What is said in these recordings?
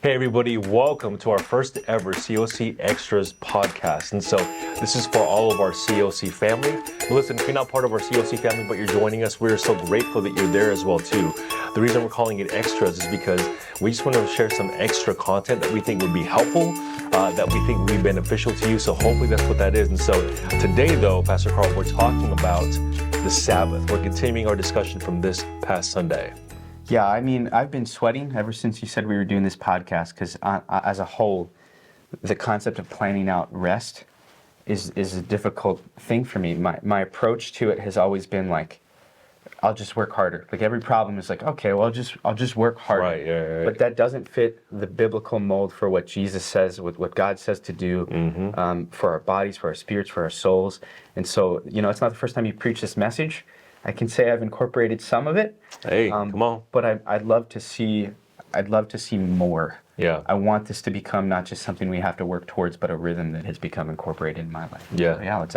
Hey everybody, welcome to our first ever COC Extras podcast. And so this is for all of our COC family. But listen, if you're not part of our COC family, but you're joining us, we're so grateful that you're there as well too. The reason we're calling it Extras is because we just want to share some extra content that we think would be helpful, that we think would be beneficial to you. So hopefully that's what that is. And so today though, Pastor Carl, we're talking about the Sabbath. We're continuing our discussion from this past Sunday. Yeah, I mean, I've been sweating ever since you said we were doing this podcast because as a whole, the concept of planning out rest is a difficult thing for me. My approach to it has always been like, I'll just work harder. Like every problem is like, okay, well, I'll just work harder. Right, yeah. But that doesn't fit the biblical mold for what Jesus says, what God says to do for our bodies, for our spirits, for our souls. And so, you know, it's not the first time you preach this message. I can say I've incorporated some of it. Hey, come on. But I'd love to see more. Yeah. I want this to become not just something we have to work towards, but a rhythm that has become incorporated in my life. Yeah. So yeah, let's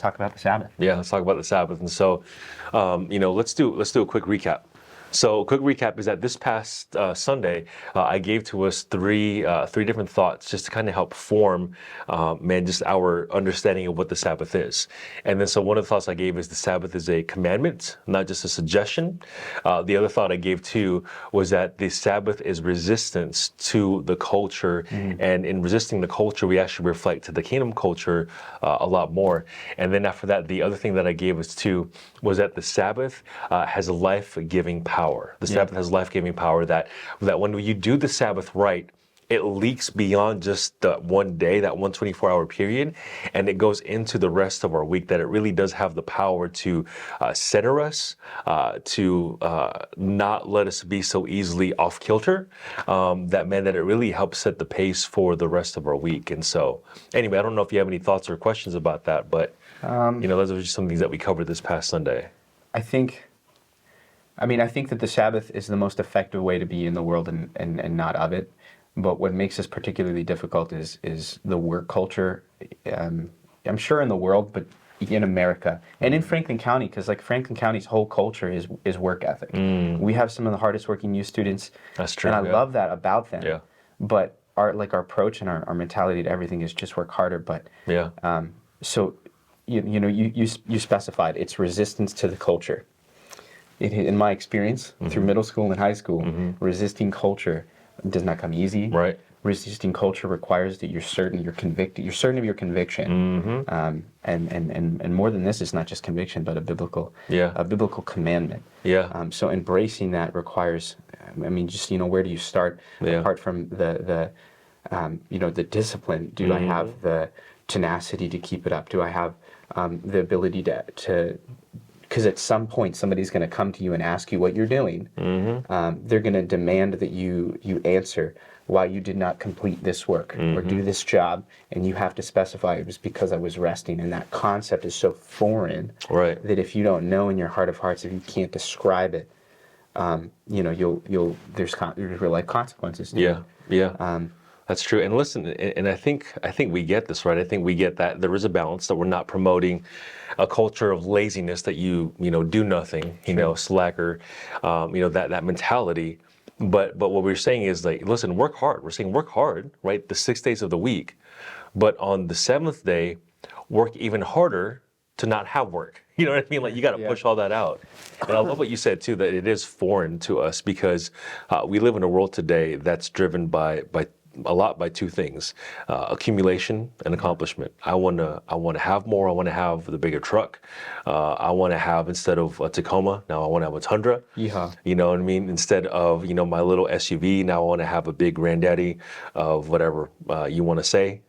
talk about the Sabbath. Yeah, let's talk about the Sabbath. And so, let's do a quick recap. So, a quick recap is that this past Sunday, I gave to us three different thoughts just to kind of help form, just our understanding of what the Sabbath is. And then, so one of the thoughts I gave is the Sabbath is a commandment, not just a suggestion. The other thought I gave too was that the Sabbath is resistance to the culture, and in resisting the culture, we actually reflect to the kingdom culture a lot more. And then after that, the other thing that I gave us too was that the Sabbath has a life-giving power. The Sabbath has life-giving power that when you do the Sabbath right, it leaks beyond just the one day, that 124-hour period, and it goes into the rest of our week, that it really does have the power to center us, to not let us be so easily off kilter, that it really helps set the pace for the rest of our week. And so, anyway, I don't know if you have any thoughts or questions about that, but those are just some things that we covered this past Sunday. I think that the Sabbath is the most effective way to be in the world and not of it. But what makes this particularly difficult is the work culture. I'm sure in the world, but in America and in Franklin County, because like Franklin County's whole culture is work ethic. We have some of the hardest working youth students. That's true. And I love that about them. Yeah. But our approach and our mentality to everything is just work harder. But yeah. So you specified it's resistance to the culture. In my experience, through middle school and high school, resisting culture does not come easy. Right. Resisting culture requires that you're certain, you're convicted, you're certain of your conviction. And more than this, it's not just conviction, but a biblical commandment. Yeah. So embracing that requires, where do you start? Yeah. Apart from the discipline, do I have the tenacity to keep it up? Do I have the ability to because at some point somebody's going to come to you and ask you what you're doing. They're going to demand that you answer why you did not complete this work or do this job, and you have to specify it was because I was resting. And that concept is so foreign that if you don't know in your heart of hearts, if you can't describe it, there's real life consequences. Yeah. That's true. And listen, and I think we get this, right? I think we get that there is a balance, that we're not promoting a culture of laziness, that you do nothing, slacker, that mentality. But what we're saying is like, listen, work hard. We're saying work hard, right? The 6 days of the week, but on the seventh day, work even harder to not have work. You know what I mean? Like you got to push all that out. And I love what you said too, that it is foreign to us because we live in a world today that's driven by two things: accumulation and accomplishment. I want to have more. I want to have the bigger truck. I want to have, instead of a Tacoma, now I want to have a Tundra. Yeah. You know what I mean? Instead of my little SUV, now I want to have a big granddaddy of whatever you want to say.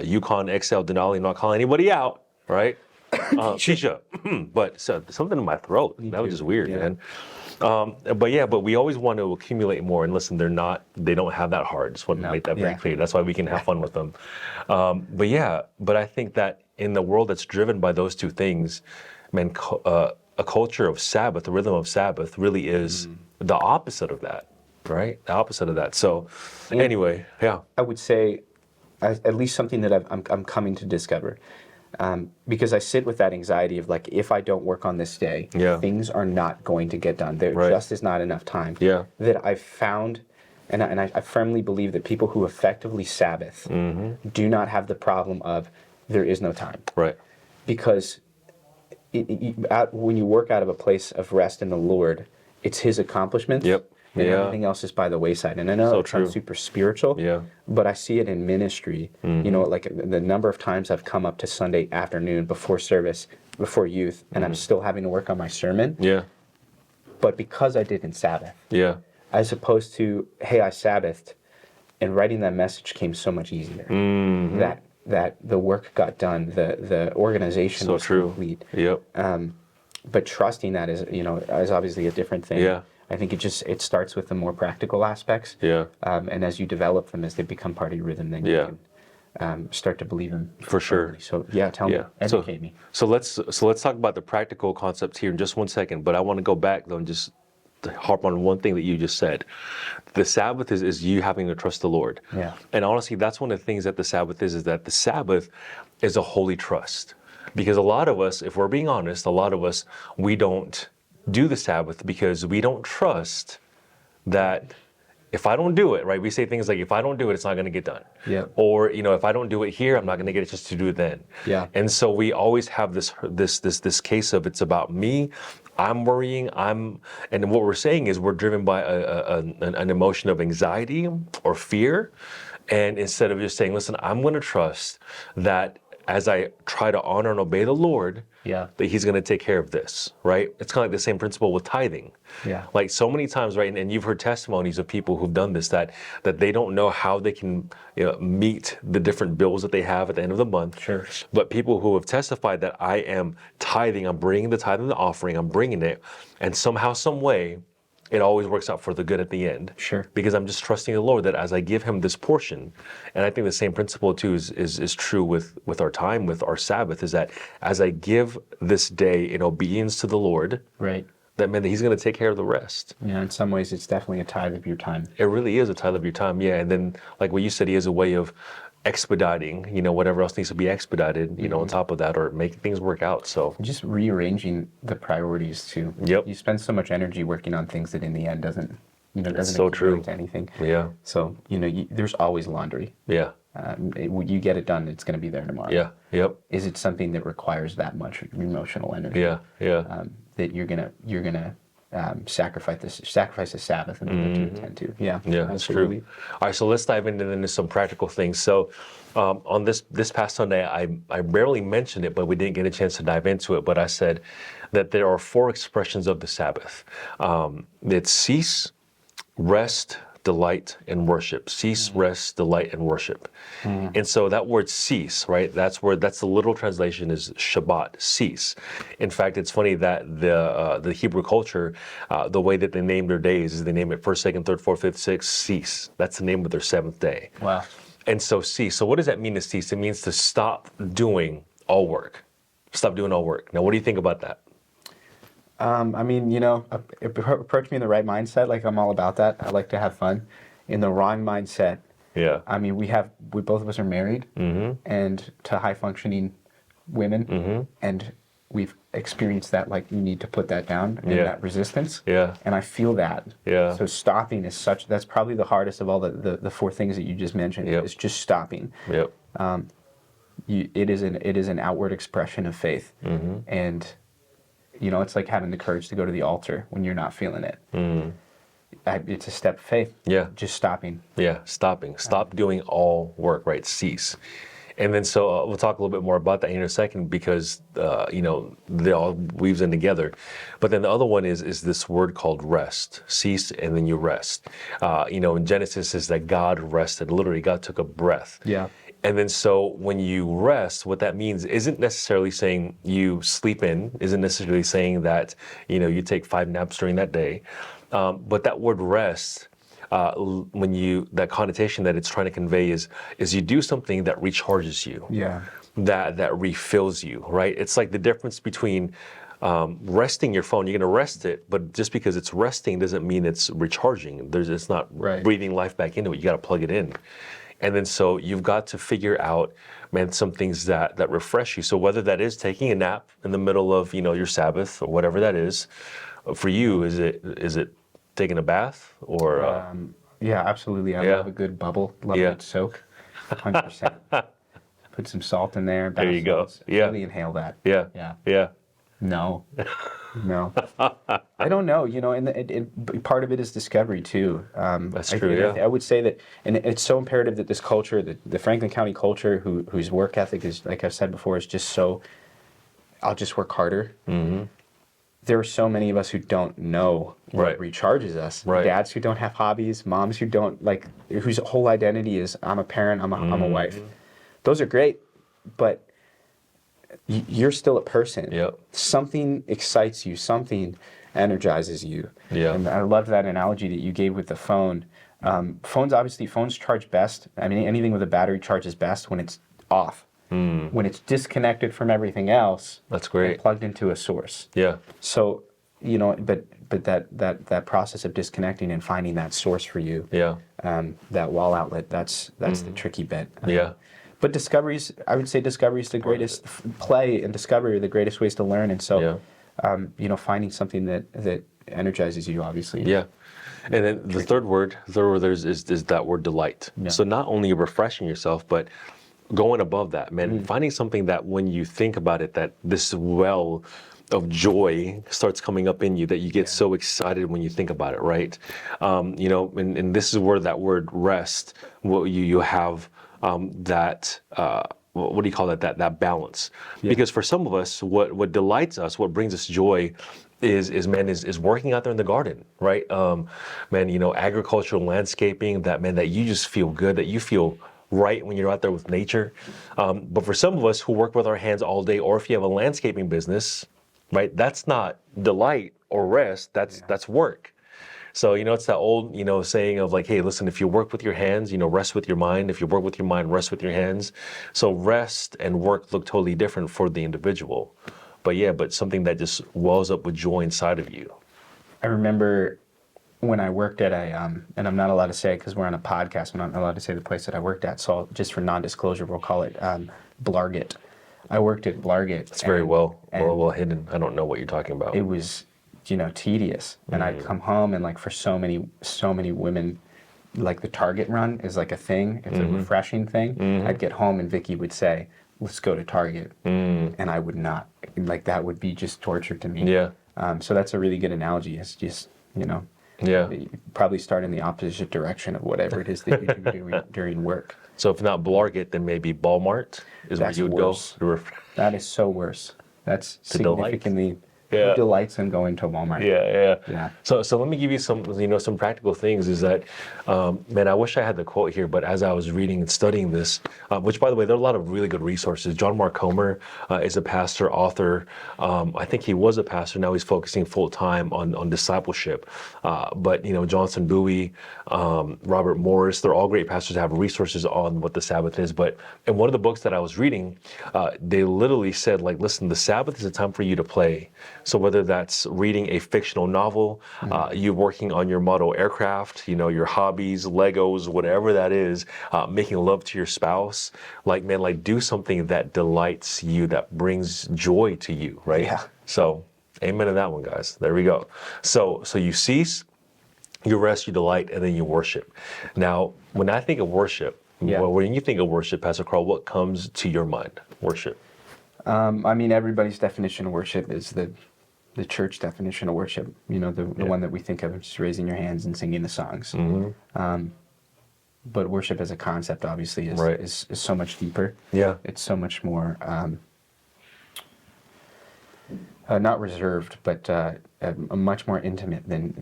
Yukon XL Denali. Not calling anybody out, right? Shisha. But something in my throat. That was just weird, man. But we always want to accumulate more. And listen, they don't have that hard. Just want to make that very clear. That's why we can have fun with them. But I think that in the world that's driven by those two things, man, a culture of Sabbath, the rhythm of Sabbath really is the opposite of that, right? The opposite of that. So anyway, yeah. I would say, at least something that I'm coming to discover, because I sit with that anxiety of like, if I don't work on this day, things are not going to get done. There just is not enough time. Yeah. That I've found I firmly believe that people who effectively Sabbath do not have the problem of there is no time. Right. Because when you work out of a place of rest in the Lord, it's His accomplishments. Yep. And Yeah. everything else is by the wayside. And I know So it sounds true. super spiritual, Yeah. but I see it in ministry. You know, like the number of times I've come up to Sunday afternoon before service, before youth, and I'm still having to work on my sermon. Yeah. But because I didn't Sabbath, Yeah. as opposed to, hey, I Sabbathed, and writing that message came so much easier. That the work got done, the organization So was true. complete. Yep. But trusting that is obviously a different thing. Yeah. I think it starts with the more practical aspects. Yeah. And as you develop them, as they become part of your rhythm, then Yeah. you can start to believe them. For sure. firmly. So yeah, tell me, Yeah. educate me. So let's talk about the practical concepts here in just 1 second. But I want to go back though and just to harp on one thing that you just said. The Sabbath is you having to trust the Lord. Yeah. And honestly, that's one of the things that the Sabbath is that the Sabbath is a holy trust. Because a lot of us, if we're being honest, we don't do the Sabbath because we don't trust that if I don't do it, right? We say things like, if I don't do it, it's not going to get done. Yeah. Or, if I don't do it here, I'm not going to get a chance to do it then. Yeah. And so we always have this case of it's about me. I'm worrying. And what we're saying is we're driven by an emotion of anxiety or fear. And instead of just saying, listen, I'm going to trust that as I try to honor and obey the Lord, Yeah. that He's going to take care of this, right? It's kind of like the same principle with tithing. Yeah. Like so many times, right? And you've heard testimonies of people who've done this, that they don't know how they can meet the different bills that they have at the end of the month. Sure. But people who have testified that I am tithing, I'm bringing the tithe and the offering, I'm bringing it, and somehow, some way, it always works out for the good at the end. Sure. Because I'm just trusting the Lord that as I give Him this portion, and I think the same principle too is true with our time, with our Sabbath, is that as I give this day in obedience to the Lord, Right. that meant that He's going to take care of the rest. Yeah. In some ways, it's definitely a tithe of your time. It really is a tithe of your time, yeah. And then, like what you said, He has a way of expediting, whatever else needs to be expedited, on top of that, or making things work out. So Just rearranging the priorities too. Yep. You spend so much energy working on things that in the end doesn't so true. accumulate to anything. yeah, So there's always laundry. yeah, When you get it done, it's going to be there tomorrow. yeah, yep, Is it something that requires that much emotional energy? yeah, yeah. That you're gonna sacrifice the Sabbath in order to attend to? Yeah. Yeah, that's absolutely. true. All right, so let's dive into some practical things. So, on this past Sunday, I barely mentioned it, but we didn't get a chance to dive into it. But I said that there are 4 expressions of the Sabbath. It's cease, rest, delight, and worship. Cease, rest, delight, and worship. And so that word cease, right? That's the literal translation is Shabbat, cease. In fact, it's funny that the Hebrew culture, the way that they name their days is they name it 1st, 2nd, 3rd, 4th, 5th, 6th, cease. That's the name of their 7th day. Wow. And so cease. So what does that mean to cease? It means to stop doing all work. Stop doing all work. Now, what do you think about that? I mean, approach me in the right mindset. Like I'm all about that. I like to have fun. In the wrong mindset, Yeah. I mean, we both of us are married, and to high functioning women, and we've experienced that. Like you need to put that down and Yeah. that resistance. Yeah. And I feel that. Yeah. So stopping is that's probably the hardest of all the 4 things that you just mentioned. Yep. Is just stopping. Yep. It is an outward expression of faith, and it's like having the courage to go to the altar when you're not feeling it. It's a step of faith. Yeah. Just stopping. Yeah, stopping. Stop doing all work, right? Cease. And then so we'll talk a little bit more about that in a second because, they all weaves in together. But then the other one is this word called rest. Cease and then you rest. In Genesis it says that God rested. Literally, God took a breath. Yeah. And then so when you rest, what that means isn't necessarily saying you sleep in, isn't necessarily saying that, you take 5 naps during that day. But that word rest, that connotation that it's trying to convey is you do something that recharges you, Yeah. that refills you, right? It's like the difference between resting your phone. You're going to rest it, but just because it's resting doesn't mean it's recharging. It's not Right. breathing life back into it. You got to plug it in. And then so you've got to figure out, man, some things that refresh you. So whether that is taking a nap in the middle of, your Sabbath or whatever that is, for you, is it taking a bath or Yeah, absolutely. I Yeah. love a good bubble. Love Yeah. a good soak. 100%. Put some salt in there. There Bath you go. salts. Yeah. Really inhale that. Yeah. Yeah. Yeah. No. No. I don't know, and part of it is discovery too. That's true. Yeah. I would say that, and it's so imperative that this culture, the Franklin County culture, whose work ethic is, like I've said before, is just so. I'll just work harder. Mm-hmm. There are so many of us who don't know what Right. recharges us. Right. Dads who don't have hobbies, moms who don't whose whole identity is I'm a parent, I'm a wife. Those are great, but you're still a person. Yep. Something excites you, something energizes you. Yeah. And I love that analogy that you gave with the phone. Phones charge best. I mean, anything with a battery charges best when it's off. When it's disconnected from everything else. That's great. And plugged into a source. Yeah. So, but that process of disconnecting and finding that source for you. Yeah. That wall outlet, that's the tricky bit. Yeah. But I would say discovery is the greatest. Play and discovery are the greatest ways to learn, and so, finding something that energizes you, obviously. Yeah. And then the third word is that word delight. Yeah. So not only refreshing yourself, but going above that, man, finding something that when you think about it, that this well of joy starts coming up in you, that you get so excited when you think about it, right? And this is where that word rest, what you have that, what do you call it, that balance. Yeah. Because for some of us, what delights us, what brings us joy is working out there in the garden, right? Agricultural landscaping, that you just feel good, that you feel right when you're out there with nature. But for some of us who work with our hands all day, or if you have a landscaping business, right, that's not delight or rest, that's work. So, it's that old, saying of like, hey, listen, if you work with your hands, rest with your mind. If you work with your mind, rest with your hands. So rest and work look totally different for the individual. But something that just wells up with joy inside of you. I remember when I worked at and I'm not allowed to say it because we're on a podcast, I'm not allowed to say the place that I worked at, so just for non-disclosure, we'll call it Blargit. I worked at Blargit. It's very well hidden. I don't know what you're talking about. It was, tedious. And I'd come home and like for so many women, like the Target run is like a thing. It's a refreshing thing. I'd get home and Vicky would say, let's go to Target. And I would not. Like that would be just torture to me. Yeah. So that's a really good analogy. It's just, Yeah. you probably start in the opposite direction of whatever it is that you're doing during work. So if not Blargit, then maybe Walmart is where That's you would worse. go. That is so worse. That's To delight. significantly Yeah. delights in going to Walmart. Yeah. So let me give you some practical things. Is that, man, I wish I had the quote here, but as I was reading and studying this, which by the way, there are a lot of really good resources. John Mark Comer is a pastor, author. I think he was a pastor. Now he's focusing full time on discipleship. But Johnson Bowie, Robert Morris, they're all great pastors that have resources on what the Sabbath is. But in one of the books that I was reading, they literally said, like, listen, the Sabbath is a time for you to play. So whether that's reading a fictional novel, you working on your model aircraft, your hobbies, Legos, whatever that is, making love to your spouse, do something that delights you, that brings joy to you, right? Yeah. So amen to that one, guys. There we go. So you cease, you rest, you delight, and then you worship. Now, when I think of worship, when you think of worship, Pastor Carl, what comes to your mind? Worship. Everybody's definition of worship is the church definition of worship. The one that we think of, just raising your hands and singing the songs. But worship as a concept, obviously, is so much deeper. Yeah. It's so much more not reserved, but much more intimate than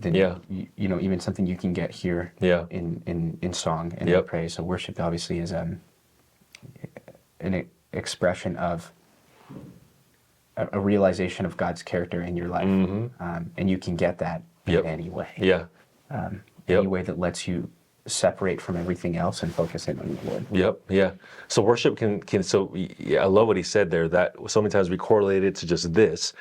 even something you can get here in song and in praise. So worship obviously is an expression of a realization of God's character in your life, and you can get that in any way. Any way that lets you separate from everything else and focus in on the Lord. So worship can I love what he said there, that so many times we correlate it to just this,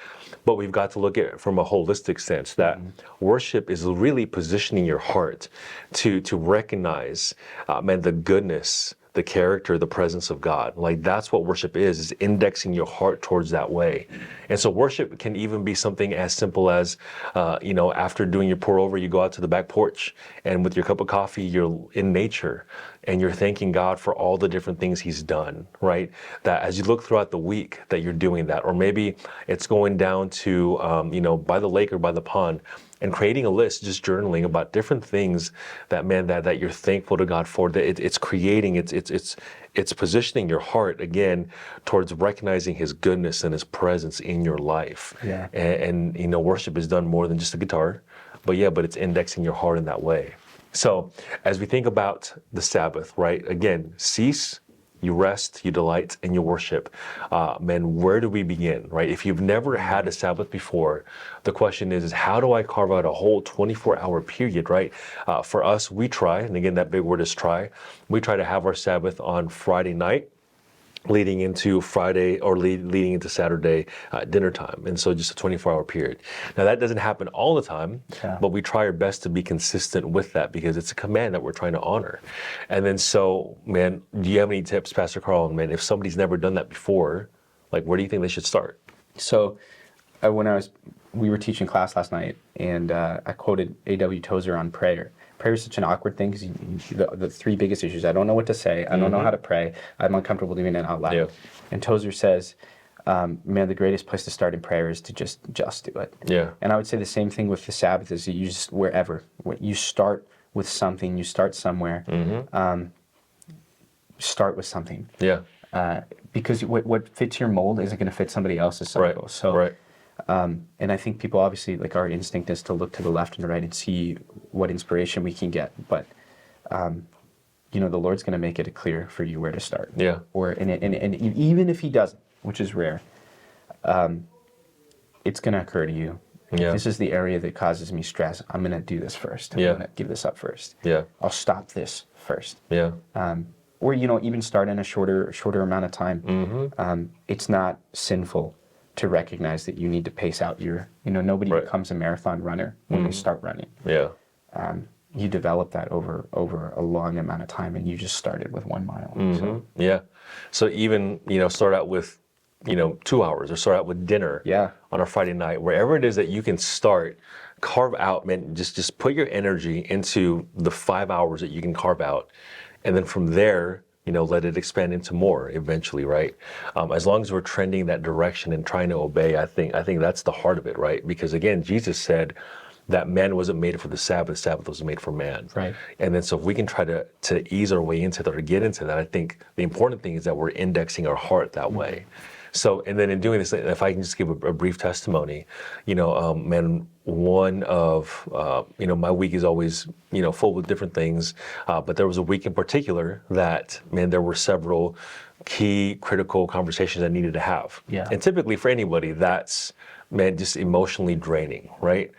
but we've got to look at it from a holistic sense, that worship is really positioning your heart to recognize, the goodness, the character, the presence of God. Like that's what worship is indexing your heart towards that way. And so worship can even be something as simple as, after doing your pour over, you go out to the back porch and with your cup of coffee, you're in nature and you're thanking God for all the different things he's done, right? That as you look throughout the week that you're doing that, or maybe it's going down to, by the lake or by the pond, and creating a list, just journaling about different things that you're thankful to God for. That it's positioning your heart again towards recognizing His goodness and His presence in your life. Yeah. And worship is done more than just a guitar, but it's indexing your heart in that way. So as we think about the Sabbath, right? Again, cease. You rest, you delight, and you worship. Where do we begin, right? If you've never had a Sabbath before, the question is how do I carve out a whole 24-hour period, right? For us, we try, and again, that big word is try. We try to have our Sabbath on Friday night, leading into Friday or leading into Saturday dinner time. And so just a 24-hour period. Now that doesn't happen all the time, but we try our best to be consistent with that because it's a command that we're trying to honor. And then so, do you have any tips, Pastor Carl? If somebody's never done that before, like where do you think they should start? So we were teaching class last night and I quoted A.W. Tozer on prayer. Prayer is such an awkward thing because the three biggest issues, I don't know what to say, I don't know how to pray, I'm uncomfortable doing it out loud. Yeah. And Tozer says, the greatest place to start in prayer is to just do it. Yeah. And I would say the same thing with the Sabbath is you just, wherever, you start with something, you start somewhere, start with something. Yeah. Because what fits your mold isn't going to fit somebody else's cycle. Right. So, right. And I think people obviously, like our instinct is to look to the left and the right and see what inspiration we can get. But, the Lord's going to make it clear for you where to start. Yeah. And even if He doesn't, which is rare, it's going to occur to you. Yeah. This is the area that causes me stress. I'm going to do this first. I'm going to give this up first. Yeah. I'll stop this first. Yeah. Or, even start in a shorter amount of time. Mm-hmm. It's not sinful to recognize that you need to pace out nobody becomes a marathon runner when they start running. Yeah. You develop that over a long amount of time, and you just started with 1 mile. Mm-hmm. So. Yeah. So even, start out with, 2 hours or start out with dinner on a Friday night, wherever it is that you can start, carve out, just put your energy into the 5 hours that you can carve out. And then from there, let it expand into more eventually, right? As long as we're trending that direction and trying to obey, I think that's the heart of it, right? Because again, Jesus said that man wasn't made for the Sabbath was made for man. Right. And then so if we can try to ease our way into that or get into that, I think the important thing is that we're indexing our heart that way. So, and then in doing this, if I can just give a brief testimony, one of, my week is always, full with different things. But there was a week in particular that, there were several key critical conversations I needed to have. Yeah. And typically for anybody, that's, just emotionally draining, right?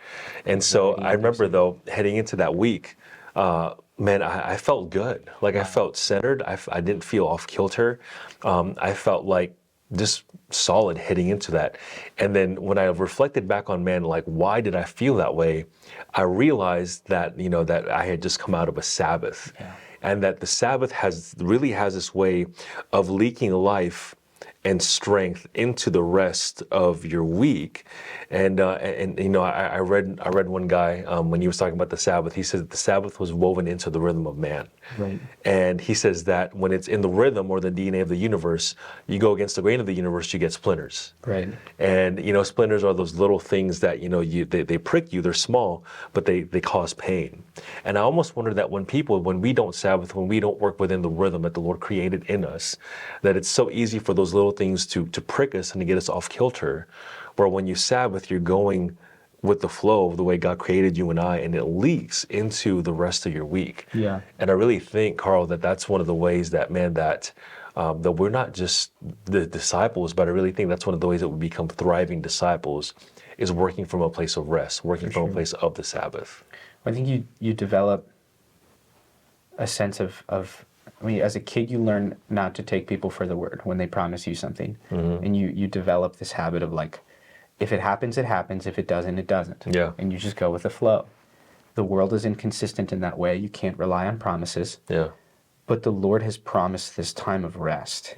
And so I remember though, heading into that week, I felt good. Like I felt centered. I didn't feel off kilter. I felt like just solid heading into that. And then when I reflected back on, why did I feel that way? I realized that, that I had just come out of a Sabbath. Yeah. And that the Sabbath really has this way of leaking life and strength into the rest of your week. And I read one guy when he was talking about the Sabbath. He said that the Sabbath was woven into the rhythm of man. Right. And he says that when it's in the rhythm or the DNA of the universe, you go against the grain of the universe, you get splinters. Right. And splinters are those little things that they prick you. They're small, but they cause pain. And I almost wonder that when we don't Sabbath, when we don't work within the rhythm that the Lord created in us, that it's so easy for those little things to prick us and to get us off kilter. Where when you Sabbath, you're going with the flow of the way God created you and I, and it leaks into the rest of your week. Yeah. And I really think, Carl, that that's one of the ways that, that we're not just the disciples, but I really think that's one of the ways that we become thriving disciples is working from a place of rest, working from a place of the Sabbath. I think you develop a sense of as a kid, you learn not to take people for the word when they promise you something. Mm-hmm. And you develop this habit of if it happens, it happens. If it doesn't, it doesn't. Yeah. And you just go with the flow. The world is inconsistent in that way. You can't rely on promises. Yeah. but the Lord has promised this time of rest.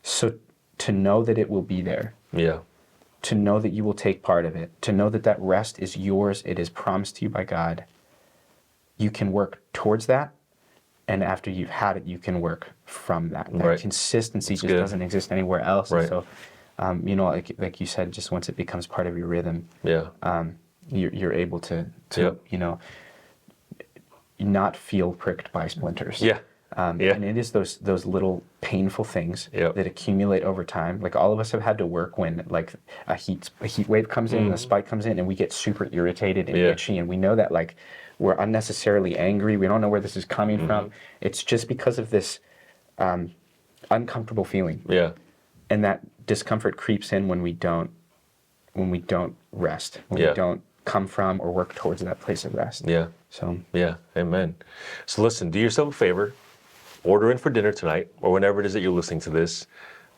So to know that it will be there, Yeah. to know that you will take part of it, to know that that rest is yours, it is promised to you by God, you can work towards that. And after you've had it, you can work from that. That Right. consistency That's just good. doesn't exist anywhere else. Right. And so, you know, like you said, just once it becomes part of your rhythm, Yeah. you're able to Yep. you know, not feel pricked by splinters. Yeah. Yeah. And it is those little painful things Yep. that accumulate over time. Like all of us have had to work when like a heat wave comes in, and a spike comes in, and we get super irritated and Yeah. itchy, and we know that like we're unnecessarily angry. We don't know where this is coming from. It's just because of this uncomfortable feeling, Yeah. and that discomfort creeps in when we don't rest, when Yeah. we don't come from or work towards that place of rest. Yeah. So Yeah. Amen. So listen, do yourself a favor. Order in for dinner tonight, or whenever it is that you're listening to this.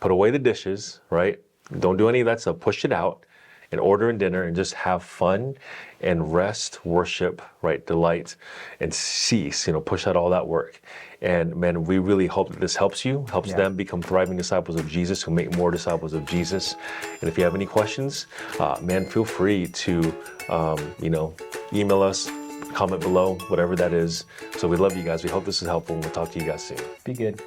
Put away the dishes, right? Don't do any of that stuff. Push it out and order in dinner and just have fun and rest, worship, right? Delight and cease, push out all that work. And man, we really hope that this helps you, helps Yeah. them become thriving disciples of Jesus who make more disciples of Jesus. And if you have any questions, man, feel free to, email us, comment below, whatever that is. So we love you guys. We hope this is helpful, and we'll talk to you guys soon. be good.